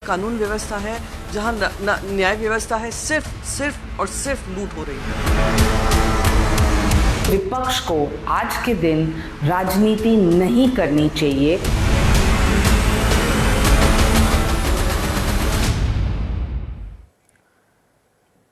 कानून व्यवस्था है जहां न्याय व्यवस्था है, सिर्फ और सिर्फ लूट हो रही है। विपक्ष को आज के दिन राजनीति नहीं करनी चाहिए।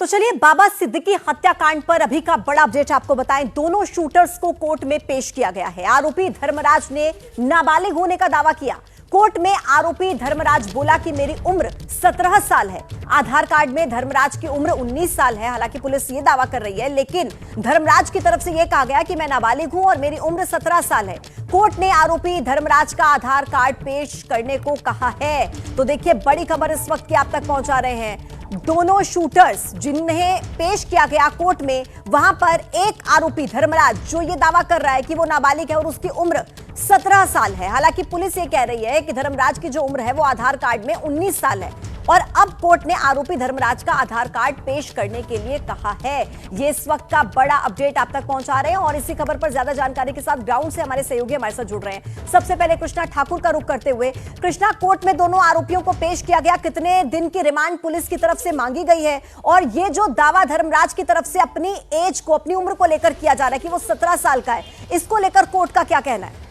तो चलिए बाबा सिद्दीकी हत्याकांड पर अभी का बड़ा अपडेट आपको बताएं। दोनों शूटर्स को कोर्ट में पेश किया गया है। आरोपी धर्मराज ने नाबालिग होने का दावा किया। कोर्ट में आरोपी धर्मराज बोला कि मेरी उम्र 17 साल है। आधार कार्ड में धर्मराज की उम्र 19 साल है। हालांकि पुलिस ये दावा कर रही है, लेकिन धर्मराज की तरफ से यह कहा गया कि मैं नाबालिग हूं और मेरी उम्र 17 साल है। कोर्ट ने आरोपी धर्मराज का आधार कार्ड पेश करने को कहा है। तो देखिए बड़ी खबर इस वक्त की आप तक पहुंचा रहे हैं। दोनों शूटर्स जिन्हें पेश किया गया कोर्ट में, वहां पर एक आरोपी धर्मराज जो ये दावा कर रहा है कि वो नाबालिग है और उसकी उम्र 17 साल है। हालांकि पुलिस ये कह रही है कि धर्मराज की जो उम्र है वो आधार कार्ड में 19 साल है और अब कोर्ट ने आरोपी धर्मराज का आधार कार्ड पेश करने के लिए कहा है। ये इस वक्त का बड़ा अपडेट आप तक पहुंचा रहे हैं और इसी खबर पर ज्यादा जानकारी के साथ ग्राउंड से हमारे सहयोगी हमारे साथ जुड़ रहे हैं। सबसे पहले कृष्णा ठाकुर का रुख करते हुए, कृष्णा, कोर्ट में दोनों आरोपियों को पेश किया गया, कितने दिन की रिमांड पुलिस की तरफ से मांगी गई है और ये जो दावा धर्मराज की तरफ से अपनी एज को, अपनी उम्र को लेकर किया जा रहा है कि वो 17 साल का है, इसको लेकर कोर्ट का क्या कहना है?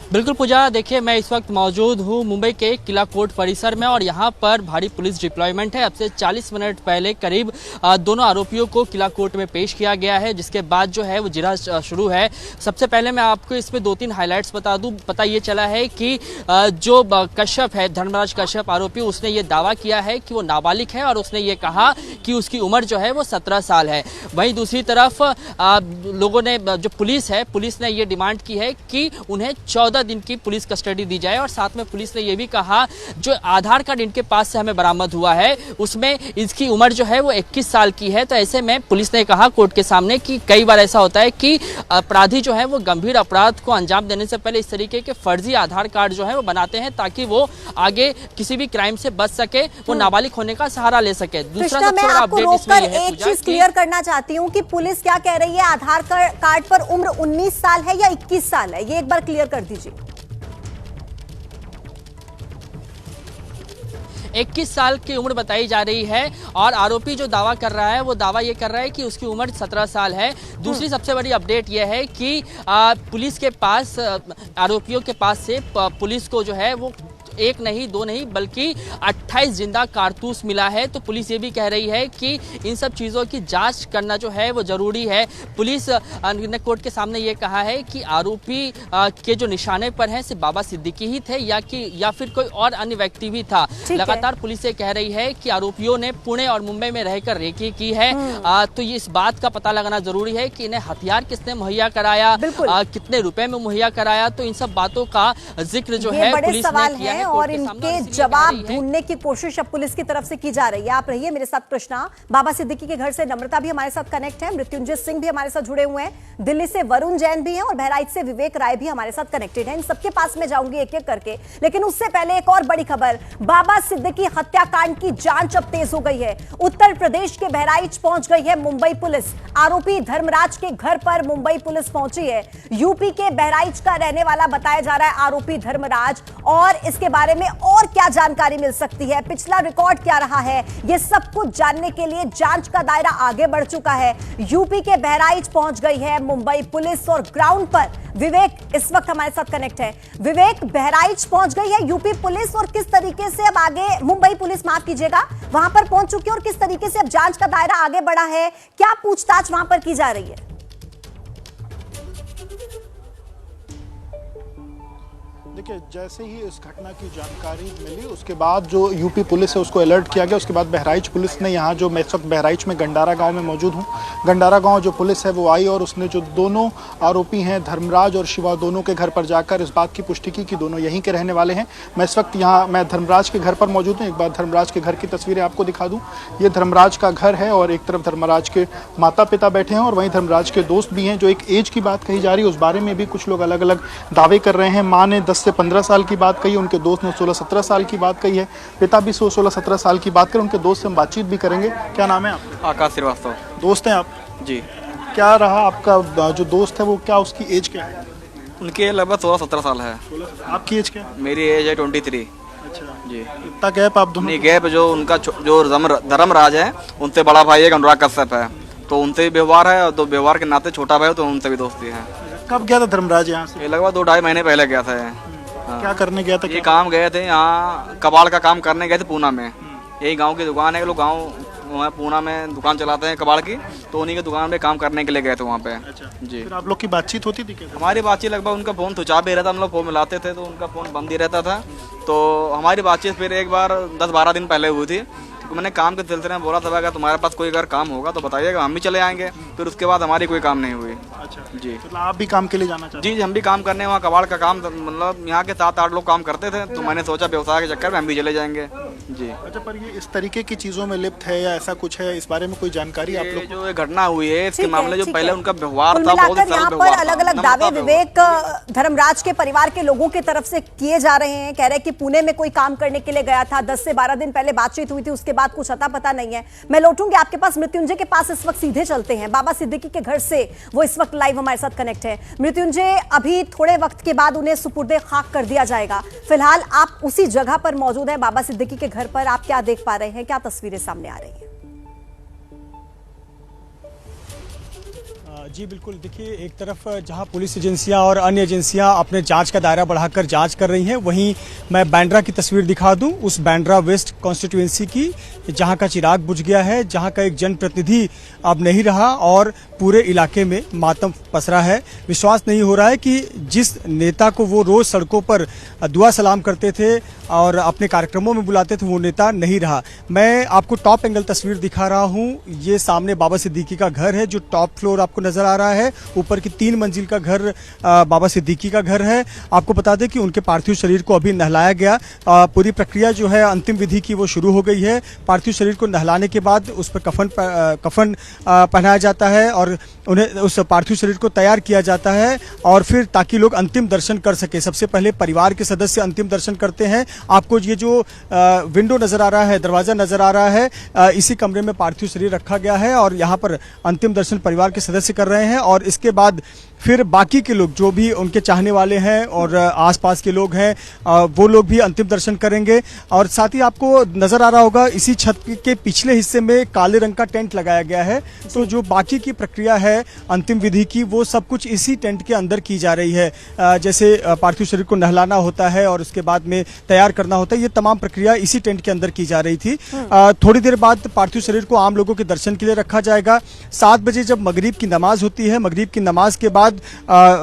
बिल्कुल पूजा, देखिए मैं इस वक्त मौजूद हूँ मुंबई के किला कोर्ट परिसर में और यहाँ पर भारी पुलिस डिप्लॉयमेंट है। अब से 40 मिनट पहले करीब दोनों आरोपियों को किला कोर्ट में पेश किया गया है, जिसके बाद जो है वो जिरह शुरू है। सबसे पहले मैं आपको इसमें 2-3 हाइलाइट्स बता दूं। पता ये चला है कि जो कश्यप है, धर्मराज कश्यप आरोपी, उसने ये दावा किया है कि वो नाबालिग है और उसने ये कहा कि उसकी उम्र जो है वो 17 साल है। वहीं दूसरी तरफ लोगों ने, जो पुलिस है, पुलिस ने ये डिमांड की है कि उन्हें 14 दिन की पुलिस कस्टडी दी जाए और साथ में पुलिस ने यह भी कहा जो आधार कार्ड इनके पास से हमें बरामद हुआ है उसमें इसकी उम्र जो है वो 21 साल की है। तो ऐसे में पुलिस ने कहा कोर्ट के सामने कि कई बार ऐसा होता है कि अपराधी जो है वो गंभीर अपराध को अंजाम देने से पहले इस तरीके के फर्जी आधार कार्ड जो है वो बनाते हैं ताकि वो आगे किसी भी क्राइम से बच सके, वो नाबालिग होने का सहारा ले सके। दूसरा सबसे बड़ा अपडेट इसमें है, एक चीज क्लियर करना चाहती हूँ कि पुलिस क्या कह रही है, आधार कार्ड पर उम्र 19 साल है या 21 साल है, ये एक बार क्लियर कर दीजिए। 21 साल की उम्र बताई जा रही है और आरोपी जो दावा कर रहा है वो दावा ये कर रहा है कि उसकी उम्र 17 साल है। दूसरी सबसे बड़ी अपडेट यह है कि पुलिस के पास, आरोपियों के पास से पुलिस को जो है वो एक नहीं, दो नहीं, बल्कि 28 जिंदा कारतूस मिला है। तो पुलिस ये भी कह रही है कि इन सब चीज़ों की जांच करना जो है वो ज़रूरी है। पुलिस ने कोर्ट के सामने ये कहा है कि आरोपी के जो निशाने पर हैं सिर्फ बाबा सिद्दीकी ही थे या फिर कोई और अन्य व्यक्ति भी था। लगातार पुलिस ये कह रही है कि आरोपियों ने पुणे और मुंबई में रहकर रेकी की है। तो ये इस बात का पता लगाना जरूरी है कि इन्हें हथियार किसने मुहैया कराया, कितने रुपए में मुहैया कराया। तो इन सब बातों का जिक्र जो है पुलिस ने किया है और इनके जवाब ढूंढने की कोशिश अब पुलिस की तरफ से की जा रही है। आप रहिए मेरे साथ कृष्णा। बाबा सिद्दीकी के घर से नम्रता भी हमारे साथ कनेक्ट है, मृत्युंजय सिंह भी हमारे साथ जुड़े हुए हैं, दिल्ली से वरुण जैन भी हैं और बहराइच से विवेक राय भी हमारे साथ कनेक्टेड हैं। इन सबके पास में जाऊंगी एक एक करके, लेकिन उससे पहले एक और बड़ी खबर। बाबा सिद्दीकी हत्याकांड की जांच अब तेज हो गई है। उत्तर प्रदेश के बहराइच पहुंच गई है मुंबई पुलिस। आरोपी धर्मराज के घर पर मुंबई पुलिस पहुंची है। यूपी के बहराइच का रहने वाला बताया जा रहा है आरोपी धर्मराज, और इसके बारे में और क्या जानकारी मिल सकती है, पिछला रिकॉर्ड क्या रहा है, ये सब कुछ जानने के लिए जांच का दायरा आगे बढ़ चुका है। यूपी के बहराइच पहुंच गई है मुंबई पुलिस और ग्राउंड पर विवेक इस वक्त हमारे साथ कनेक्ट है। विवेक, बहराइच पहुंच गई है यूपी पुलिस और किस तरीके से अब आगे, मुंबई पुलिस माफ कीजिएगा, वहां पर पहुंच चुकी है और किस तरीके से अब जांच का दायरा आगे बढ़ा है, क्या पूछताछ वहां पर की जा रही है? देखिए, जैसे ही इस घटना की जानकारी मिली उसके बाद जो यूपी पुलिस है उसको अलर्ट किया गया। उसके बाद बहराइच पुलिस ने, यहाँ जो मैं इस वक्त बहराइच में गंडारा गांव में मौजूद हूँ, गंडारा गांव जो पुलिस है वो आई और उसने जो दोनों आरोपी हैं धर्मराज और शिवा, दोनों के घर पर जाकर इस बात की पुष्टि की कि दोनों यहीं के रहने वाले हैं। मैं इस वक्त यहाँ मैं धर्मराज के घर पर मौजूद हूँ। एक बार धर्मराज के घर की तस्वीरें आपको दिखा दूँ। ये धर्मराज का घर है और एक तरफ धर्मराज के माता पिता बैठे हैं और वहीं धर्मराज के दोस्त भी हैं। जो एक एज की बात कही जा रही है उस बारे में भी कुछ लोग अलग अलग दावे कर रहे हैं। माँ ने 10 से 15 साल की बात कही, उनके दोस्त ने 16-17 साल की बात कही है, पिता भी 16-17 साल की बात करें। उनके दोस्त से हम बातचीत भी करेंगे। क्या नाम है आपका? आकाश श्रीवास्तव। दोस्त हैं आप जी। क्या रहा आपका जो दोस्त है वो, क्या उसकी एज क्या है? उनकी लगभग 16-17 साल है। 16 आपकी एज क्या है? मेरी एज है 23। अच्छा जी। इतना गैप आप दोनों? नहीं गैप, जो उनका जो धर्मराज है उनसे बड़ा भाई है अनुराग कश्यप है, तो उनसे भी व्यवहार है, तो व्यवहार के नाते छोटा भाई तो उनसे भी दोस्ती है। कब गया था धर्मराज यहाँ से? ये लगभग 2-2.5 महीने पहले गया था। क्या करने गया था? ये काम गए थे यहाँ कबाड़ का काम करने गए थे पूना में। यही गांव की दुकान है, लोग गांव वहाँ पूना में दुकान चलाते हैं कबाड़ की, तो उन्हीं की दुकान पे काम करने के लिए गए थे वहाँ पे। अच्छा जी। फिर आप लोग की बातचीत होती थी क्या? हमारी बातचीत लगभग, उनका फ़ोन स्विच ऑफ ही रहता, हम लोग फ़ोन मिलाते थे तो उनका फ़ोन बंद ही रहता था। तो हमारी बातचीत फिर एक बार 10-12 दिन पहले हुई थी, तो मैंने काम के सिलसिले में बोला था अगर तुम्हारे पास कोई अगर काम होगा तो बताइएगा, हम भी चले आएंगे। फिर उसके बाद हमारी कोई काम नहीं हुई। अच्छा जी। मतलब आप भी काम के लिए जाना चाहते? जी हम भी काम करने, वहाँ कबाड़ का काम, मतलब यहाँ के 7-8 लोग काम करते थे, तो मैंने सोचा व्यवसाय के चक्कर में हम भी चले जाएंगे। जी। अच्छा, पर ये इस तरीके की चीज़ों में लिप्त है या ऐसा कुछ है, इस बारे में कोई जानकारी आप ये लोग? जो घटना हुई है इसके मामले, जो ठीक पहले है। उनका व्यवहार कुल था बहुत ही मिलाकर सरल यहाँ पर व्यवहार था, अलग अलग नम्रता दावे व्यवहार। विवेक धर्मराज के परिवार के लोगों की तरफ से किए जा रहे हैं। कह रहे हैं कि पुणे में कोई काम करने के लिए गया था, 10 से 12 दिन पहले बातचीत हुई थी, उसके बाद कुछ अता पता नहीं है। मैं लौटूंगी आपके पास, मृत्युंजय के पास इस वक्त सीधे चलते हैं। बाबा सिद्दीकी के घर से वो इस वक्त लाइव हमारे साथ कनेक्ट है। मृत्युंजय, अभी थोड़े वक्त के बाद उन्हें सुपुर्दे खाक कर दिया जाएगा, फिलहाल आप उसी जगह पर मौजूद हैं बाबा सिद्दीकी के घर पर। आप क्या देख पा रहे हैं, क्या तस्वीरें सामने आ रही हैं? जी बिल्कुल, देखिए एक तरफ जहां पुलिस एजेंसियां और अन्य एजेंसियां अपने जांच का दायरा बढ़ाकर जांच कर रही हैं, वहीं मैं बांद्रा की तस्वीर दिखा दूं, उस बांद्रा वेस्ट कॉन्स्टिट्यूएंसी की, जहां का चिराग बुझ गया है, जहां का एक जनप्रतिनिधि अब नहीं रहा और पूरे इलाके में मातम पसरा है। विश्वास नहीं हो रहा है कि जिस नेता को वो रोज सड़कों पर दुआ सलाम करते थे और अपने कार्यक्रमों में बुलाते थे, वो नेता नहीं रहा। मैं आपको टॉप एंगल तस्वीर दिखा रहा हूं, ये सामने बाबा सिद्दीकी का घर है, जो टॉप फ्लोर आपको नजर आ रहा है। ऊपर की 3 मंजिल का घर बाबा सिद्दीकी का घर है। आपको बता दें कि उनके पार्थिव शरीर को अभी नहलाया गया। पूरी प्रक्रिया जो है अंतिम विधि की वो शुरू हो गई है। पार्थिव शरीर को नहलाने के बाद उस पर कफन पहनाया जाता है और उन्हें उस पार्थिव शरीर को तैयार किया जाता है, और फिर ताकि लोग अंतिम दर्शन कर सके। सबसे पहले परिवार के सदस्य अंतिम दर्शन करते हैं। आपको ये जो विंडो नजर आ रहा है, दरवाजा नजर आ रहा है, इसी कमरे में पार्थिव शरीर रखा गया है और यहाँ पर अंतिम दर्शन परिवार के सदस्य कर रहे हैं। और इसके बाद फिर बाकी के लोग जो भी उनके चाहने वाले हैं और आसपास के लोग हैं, वो लोग भी अंतिम दर्शन करेंगे। और साथ ही आपको नजर आ रहा होगा इसी छत के पिछले हिस्से में काले रंग का टेंट लगाया गया है। तो जो बाकी की प्रक्रिया है अंतिम विधि की, वो सब कुछ इसी टेंट के अंदर की जा रही है। जैसे पार्थिव शरीर को नहलाना होता है और उसके बाद में तैयार करना होता है, ये तमाम प्रक्रिया इसी टेंट के अंदर की जा रही थी। थोड़ी देर बाद पार्थिव शरीर को आम लोगों के दर्शन के लिए रखा जाएगा। 7 बजे जब मगरिब की नमाज होती है, मगरिब की नमाज के बाद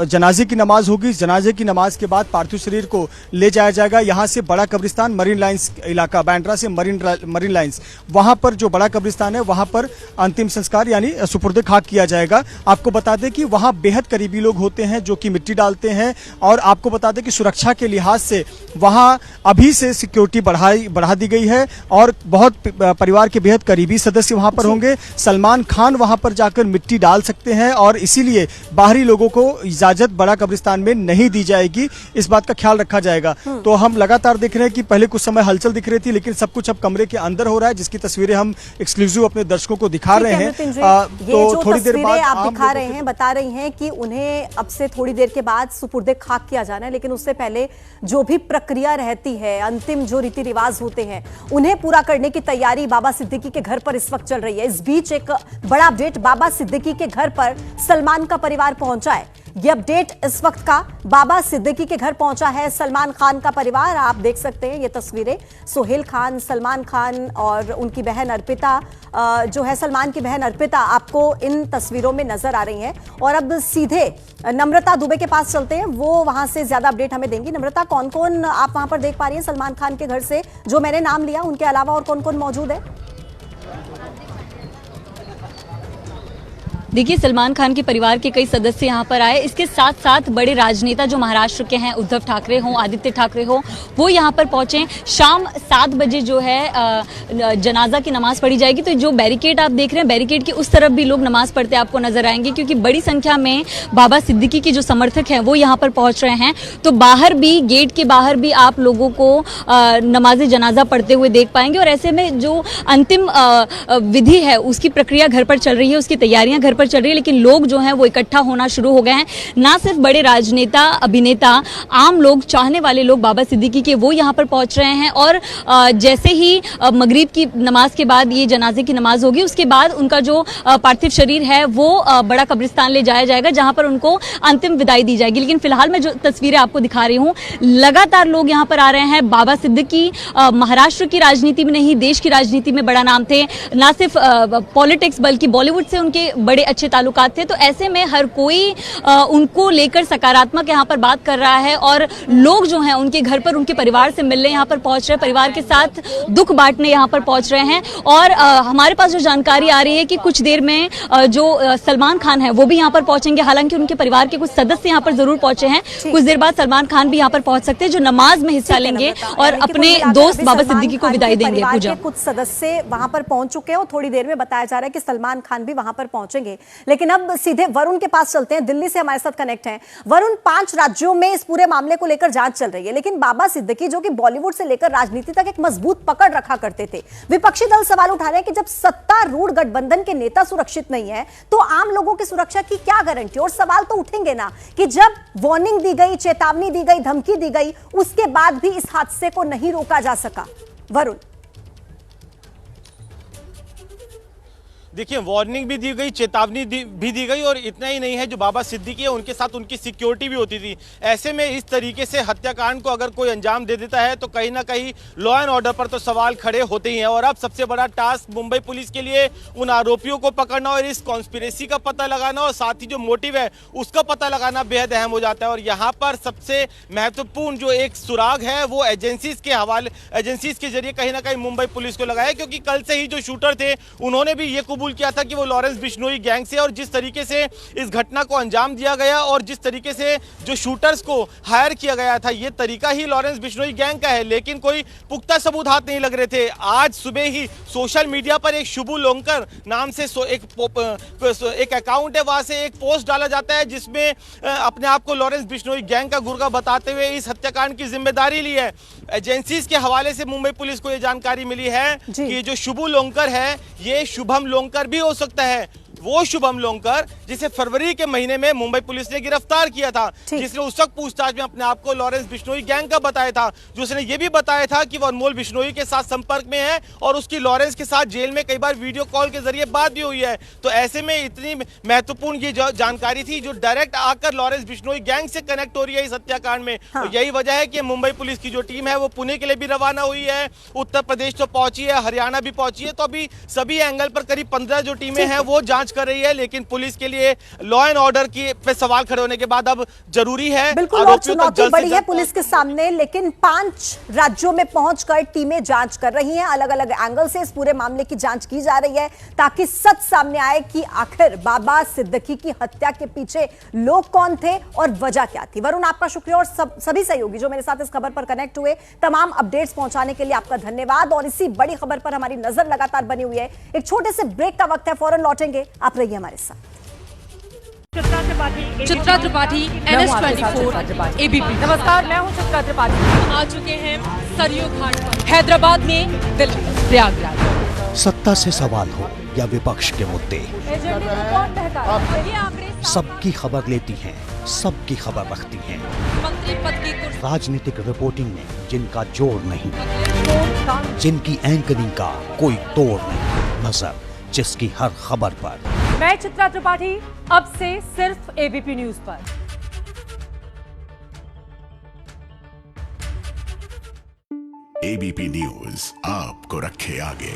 जनाजे की नमाज होगी। जनाजे की नमाज के बाद पार्थिव शरीर को ले जाया जाएगा यहाँ से बड़ा कब्रिस्तान, मरीन लाइंस इलाका, बांद्रा से मरीन लाइंस, वहां पर जो बड़ा कब्रिस्तान है वहां पर अंतिम संस्कार यानी सुपुर्दे खाक किया जाएगा। आपको बता दें कि वहां बेहद करीबी लोग होते हैं जो कि मिट्टी डालते हैं, और आपको बता दें कि सुरक्षा के लिहाज से वहां अभी से सिक्योरिटी बढ़ा दी गई है और बहुत परिवार के बेहद करीबी सदस्य वहां पर होंगे। सलमान खान वहां पर जाकर मिट्टी डाल सकते हैं और इसीलिए बाहरी लोगों को इजाजत बड़ा कब्रिस्तान में नहीं दी जाएगी, इस बात का ख्याल रखा जाएगा। तो हम लगातार देख रहे हैं कि पहले कुछ समय हलचल दिख रही थी, लेकिन सब कुछ अब कमरे के अंदर हो रहा है, जिसकी तस्वीरें हम एक्सक्लूसिव अपने दर्शकों को दिखा रहे हैं। तो थोड़ी देर बाद आप दिखा रहे हैं, बता रही हैं कि उन्हें अब से थोड़ी देर के बाद सुपुर्दे खाक किया जाना है, लेकिन उससे पहले जो भी प्रक्रिया रहती है, अंतिम जो रीति रिवाज होते हैं, उन्हें पूरा करने की तैयारी बाबा सिद्दीकी के घर पर इस वक्त चल रही है। इस बीच एक बड़ा अपडेट, बाबा सिद्दीकी के घर पर सलमान का परिवार पहुंचा है। ये अपडेट इस वक्त का, बाबा सिद्दीकी के घर पहुंचा है सलमान खान का परिवार। आप देख सकते हैं ये तस्वीरें, सोहेल खान, सलमान खान और उनकी बहन अर्पिता, जो है सलमान की बहन अर्पिता, आपको इन तस्वीरों में नजर आ रही हैं। और अब सीधे नम्रता दुबे के पास चलते हैं, वो वहां से ज्यादा अपडेट हमें देंगी। नम्रता, कौन कौन आप वहां पर देख पा रही हैं सलमान खान के घर से, जो मैंने नाम लिया उनके अलावा और कौन कौन मौजूद है? देखिए, सलमान खान के परिवार के कई सदस्य यहाँ पर आए, इसके साथ साथ बड़े राजनेता जो महाराष्ट्र के हैं, उद्धव ठाकरे हों, आदित्य ठाकरे हों, वो यहाँ पर पहुंचे। शाम 7 बजे जो है जनाजा की नमाज पढ़ी जाएगी। तो जो बैरिकेड आप देख रहे हैं, बैरिकेड की उस तरफ भी लोग नमाज पढ़ते आपको नजर आएंगे, क्योंकि बड़ी संख्या में बाबा सिद्दीकी के जो समर्थक हैं वो यहाँ पर पहुंच रहे हैं। तो बाहर भी, गेट के बाहर भी आप लोगों को नमाज जनाजा पढ़ते हुए देख पाएंगे। और ऐसे में जो अंतिम विधि है उसकी प्रक्रिया घर पर चल रही है, उसकी तैयारियां घर पर पर चल रही है, लेकिन लोग जो हैं वो इकट्ठा होना शुरू हो गए हैं। ना सिर्फ बड़े राजनेता, अभिनेता, आम लोग, चाहने वाले लोग बाबा सिद्दीकी के वो यहाँ पर पहुंच रहे हैं। और जैसे ही मगरिब की नमाज के बाद ये जनाजे की नमाज होगी, उसके बाद उनका जो पार्थिव शरीर है वो बड़ा कब्रिस्तान ले जाया जाएगा, जहां पर उनको अंतिम विदाई दी जाएगी। लेकिन फिलहाल मैं जो तस्वीरें आपको दिखा रही हूँ, लगातार लोग यहाँ पर आ रहे हैं। बाबा सिद्दीकी महाराष्ट्र की राजनीति में नहीं, देश की राजनीति में बड़ा नाम थे। ना सिर्फ पॉलिटिक्स बल्कि बॉलीवुड से उनके बड़े अच्छे ताल्लुकात थे। तो ऐसे में हर कोई उनको लेकर सकारात्मक यहाँ पर बात कर रहा है और लोग जो हैं उनके घर पर, उनके परिवार से मिलने यहाँ पर पहुंच रहे हैं, परिवार के साथ दुख बांटने यहाँ पर पहुंच रहे हैं। और हमारे पास जो जानकारी आ रही है कि कुछ देर में जो सलमान खान है वो भी यहाँ पर पहुंचेंगे। हालांकि उनके परिवार के कुछ सदस्य यहाँ पर जरूर पहुंचे हैं। कुछ देर बाद सलमान खान भी यहाँ पर पहुंच सकते हैं, जो नमाज में हिस्सा लेंगे और अपने दोस्त बाबा सिद्दीकी को विदाई देंगे। पूजा, कुछ सदस्य वहां पर पहुंच चुके हैं और थोड़ी देर में बताया जा रहा है कि सलमान खान भी वहां पर पहुंचेंगे। लेकिन अब सीधे वरुण के पास चलते हैं, दिल्ली से हमारे साथ कनेक्ट हैं। वरुण, 5 राज्यों में इस पूरे मामले को लेकर जांच चल रही है, लेकिन बाबा सिद्दीकी जो कि बॉलीवुड से लेकर राजनीति तक एक मजबूत पकड़ रखा करते थे, विपक्षी दल सवाल उठा रहे हैं कि जब सत्तारूढ़ गठबंधन के नेता सुरक्षित नहीं है तो आम लोगों की सुरक्षा की क्या गारंटी? और सवाल तो उठेंगे ना कि जब वार्निंग दी गई, चेतावनी दी गई, धमकी दी गई, उसके बाद भी इस हादसे को नहीं रोका जा सका। वरुण, देखिए, वार्निंग भी दी गई, चेतावनी भी दी गई, और इतना ही नहीं है, जो बाबा सिद्दीकी है उनके साथ उनकी सिक्योरिटी भी होती थी। ऐसे में इस तरीके से हत्याकांड को अगर कोई अंजाम दे देता है तो कहीं ना कहीं लॉ एंड ऑर्डर पर तो सवाल खड़े होते ही हैं। और अब सबसे बड़ा टास्क मुंबई पुलिस के लिए उन आरोपियों को पकड़ना और इस कॉन्स्पिरेसी का पता लगाना और साथ ही जो मोटिव है उसका पता लगाना बेहद अहम हो जाता है। और यहाँ पर सबसे महत्वपूर्ण जो एक सुराग है वो एजेंसीज के जरिए कहीं ना कहीं मुंबई पुलिस को लगाया, क्योंकि कल से ही जो शूटर थे उन्होंने भी ये कबूल किया था कि वो लॉरेंस बिश्नोई गैंग से, और जिस तरीके से इस घटना को अंजाम दिया गया और जिस तरीके से जो शूटर्स को हायर किया गया था, ये तरीका ही लॉरेंस बिश्नोई गैंग का है। लेकिन कोई पुख्ता सबूत हाथ नहीं लग रहे थे। आज सुबह ही सोशल मीडिया पर एक शुभू लोंकर नाम से एक अकाउंट है, वहां से एक पोस्ट डाला जाता है जिसमें अपने आप को लॉरेंस बिश्नोई गैंग का गुर्गा बताते हुए इस हत्याकांड की जिम्मेदारी ली है। एजेंसीज के हवाले से मुंबई पुलिस को यह जानकारी मिली है कि जो शुभू लोंकर है ये शुभम लोंकर भी हो सकता है, वो शुभम लोंकर जिसे फरवरी के महीने में मुंबई पुलिस ने गिरफ्तार किया था, जिसने उस वक्त पूछताछ में अपने आप को लॉरेंस बिश्नोई गैंग का बताया था, जिसने ये भी बताया था कि वो अनमोल बिश्नोई के साथ संपर्क में है और उसकी लॉरेंस के साथ जेल में कई बार वीडियो कॉल के जरिए बात भी हुई है। तो ऐसे में इतनी महत्वपूर्ण ये जानकारी थी जो डायरेक्ट आकर लॉरेंस बिश्नोई गैंग से कनेक्ट हो रही है इस हत्याकांड में। हाँ। तो यही वजह है कि मुंबई पुलिस की जो टीम है वो पुणे के लिए भी रवाना हुई है, उत्तर प्रदेश तो पहुंची है, हरियाणा भी पहुंची है। तो अभी सभी एंगल पर करीब 15 जो टीमें हैं वो जांच कर रही है। लेकिन पुलिस के लिए लॉ एंड ऑर्डर की पे सवाल खड़े होने के बाद अब जरूरी है, बिल्कुल चुनौती बड़ी है पुलिस के सामने। लेकिन 5 राज्यों में पहुंचकर टीमें जांच कर रही हैं, अलग अलग एंगल से इस पूरे मामले की जांच की जा रही है ताकि सच सामने आए कि आखिर बाबा सिद्दीकी की हत्या के पीछे लोग कौन थे और वजह क्या थी। वरुण, आपका शुक्रिया और सभी सहयोगी जो मेरे साथ इस खबर पर कनेक्ट हुए, तमाम अपडेट्स पहुंचाने के लिए आपका धन्यवाद। और इसी बड़ी खबर पर हमारी नजर लगातार बनी हुई है। एक छोटे से ब्रेक का वक्त है, फौरन लौटेंगे, आप रहिए हमारे साथ। Chitra Tripathi, NS24 ABP। नमस्कार, मैं हूं चित्रा त्रिपाठी। हम आ चुके हैं सरयू घाट पर, हैदराबाद में, दिल्ली, प्रयागराज। सत्ता से सवाल हो या विपक्ष के मुद्दे, सबकी खबर लेती हैं, सबकी खबर रखती हैं। मंत्री पद की राजनीतिक रिपोर्टिंग में जिनका जोड़ नहीं, जिनकी एंकरिंग का कोई तोड़ नहीं, नजर जिसकी हर खबर पर। मैं चित्रा त्रिपाठी, अब से सिर्फ ABP न्यूज पर। ABP न्यूज आपको रखे आगे।